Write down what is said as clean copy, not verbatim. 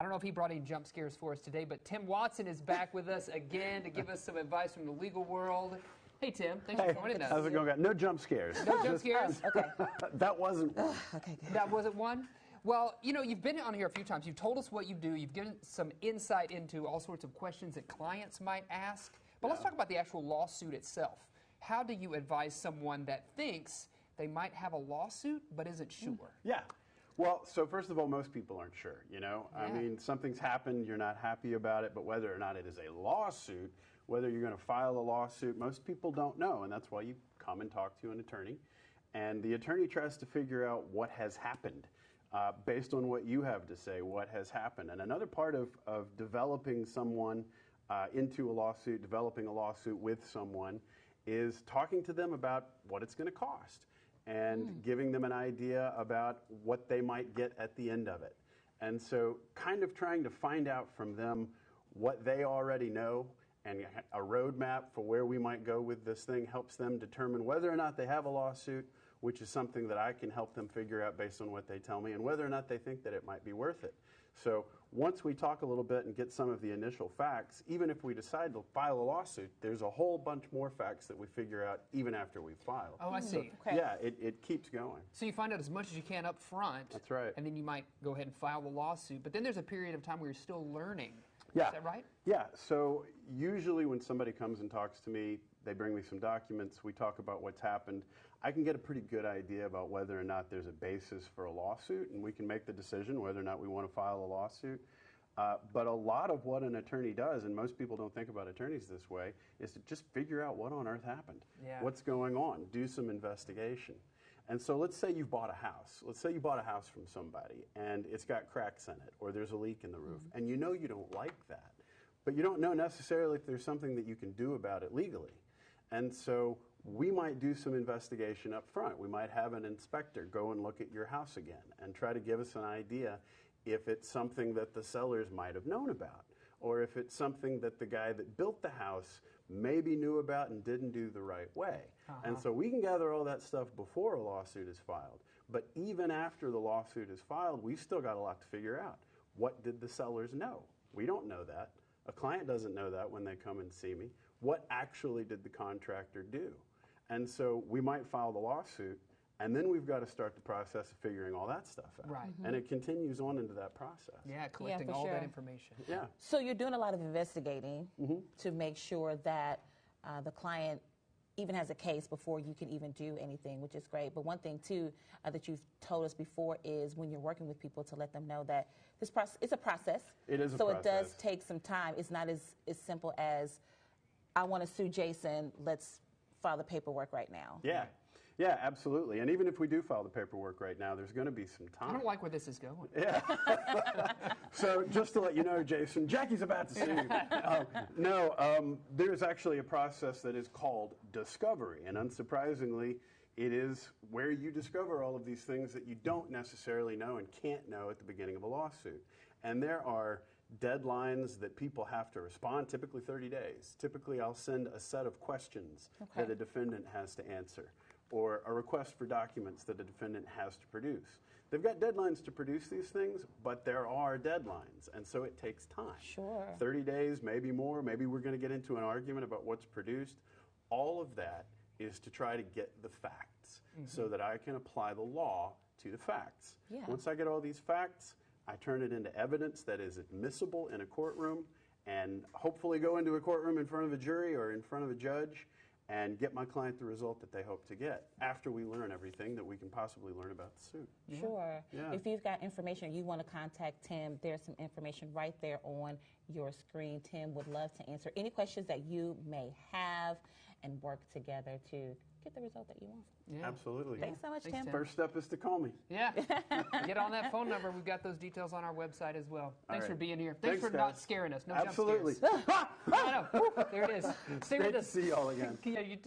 I don't know if he brought any jump scares for us today, but Tim Watson is back with us again to give us some advice from the legal world. Hey, Tim. Thanks for joining us. How's it going? No jump scares. No jump scares? Okay. That wasn't one. Okay, good. That wasn't one? Well, you know, you've been on here a few times. You've told us what you do. You've given some insight into all sorts of questions that clients might ask. But let's talk about the actual lawsuit itself. How do you advise someone that thinks they might have a lawsuit but isn't sure? Yeah. Well, so first of all, most people aren't sure, you know? Yeah. I mean, something's happened, you're not happy about it, but whether or not it is a lawsuit, whether you're going to file a lawsuit, most people don't know, and that's why you come and talk to an attorney. And the attorney tries to figure out what has happened based on what you have to say, what has happened. And another part of developing someone into a lawsuit, developing a lawsuit with someone, is talking to them about what it's going to cost and giving them an idea about what they might get at the end of it. And so kind of trying to find out from them what they already know, and a roadmap for where we might go with this thing helps them determine whether or not they have a lawsuit, which is something that I can help them figure out based on what they tell me, and whether or not they think that it might be worth it. So once we talk a little bit and get some of the initial facts, even if we decide to file a lawsuit, there's a whole bunch more facts that we figure out even after we file. Oh, I see. So, Okay. yeah, it keeps going. So you find out as much as you can up front. That's right. And then you might go ahead and file the lawsuit. But then there's a period of time where you're still learning. Yeah. Is that right? Yeah. So usually when somebody comes and talks to me, they bring me some documents, we talk about what's happened. I can get a pretty good idea about whether or not there's a basis for a lawsuit, and we can make the decision whether or not we want to file a lawsuit. But a lot of what an attorney does, and most people don't think about attorneys this way, is to just figure out what on earth happened. Yeah. What's going on? Do some investigation. And so let's say you've bought a house. Let's say you bought a house from somebody and it's got cracks in it or there's a leak in the roof, and you know you don't like that, but you don't know necessarily if there's something that you can do about it legally. And so we might do some investigation up front. We might have an inspector go and look at your house again and try to give us an idea if it's something that the sellers might have known about, or if it's something that the guy that built the house maybe knew about and didn't do the right way. And so we can gather all that stuff before a lawsuit is filed. But even after the lawsuit is filed, we've still got a lot to figure out. What did the sellers know? We don't know that. A client doesn't know that when they come and see me. What actually did the contractor do? And so we might file the lawsuit, and then we've got to start the process of figuring all that stuff out. Right. And it continues on into that process. Yeah, collecting for all sure. that information. Yeah. So you're doing a lot of investigating to make sure that the client even has a case before you can even do anything, which is great. But one thing, too, that you've told us before is when you're working with people to let them know that this process is a process. It is a so process. So it does take some time. It's not as simple as, I want to sue Jason, let's file the paperwork right now. Yeah. Yeah, absolutely. And even if we do file the paperwork right now, there's going to be some time. I don't like where this is going. Yeah. So just to let you know, Jason, Jackie's about to sue you. There's actually a process that is called discovery. And unsurprisingly, it is where you discover all of these things that you don't necessarily know and can't know at the beginning of a lawsuit. And there are deadlines that people have to respond, typically 30 days. Typically, I'll send a set of questions that a defendant has to answer, or a request for documents that a defendant has to produce. They've got deadlines to produce these things, but there are deadlines, and so it takes time. Sure. 30 days, maybe more, maybe we're going to get into an argument about what's produced. All of that is to try to get the facts so that I can apply the law to the facts. Yeah. Once I get all these facts, I turn it into evidence that is admissible in a courtroom and hopefully go into a courtroom in front of a jury or in front of a judge and get my client the result that they hope to get after we learn everything that we can possibly learn about the suit. Sure. Yeah. If you've got information or you want to contact Tim, there's some information right there on your screen. Tim would love to answer any questions that you may have and work together to get the result that you want. Yeah. Absolutely. Thanks so much, Thanks, Tim. Tim. First step is to call me. Yeah. Get on that phone number. We've got those details on our website as well. Thanks right. for being here. Thanks for guys. not scaring us. No Absolutely. jump scares. I know. Woo, there it is. Stay Great with to us. see you all again. Yeah, you too.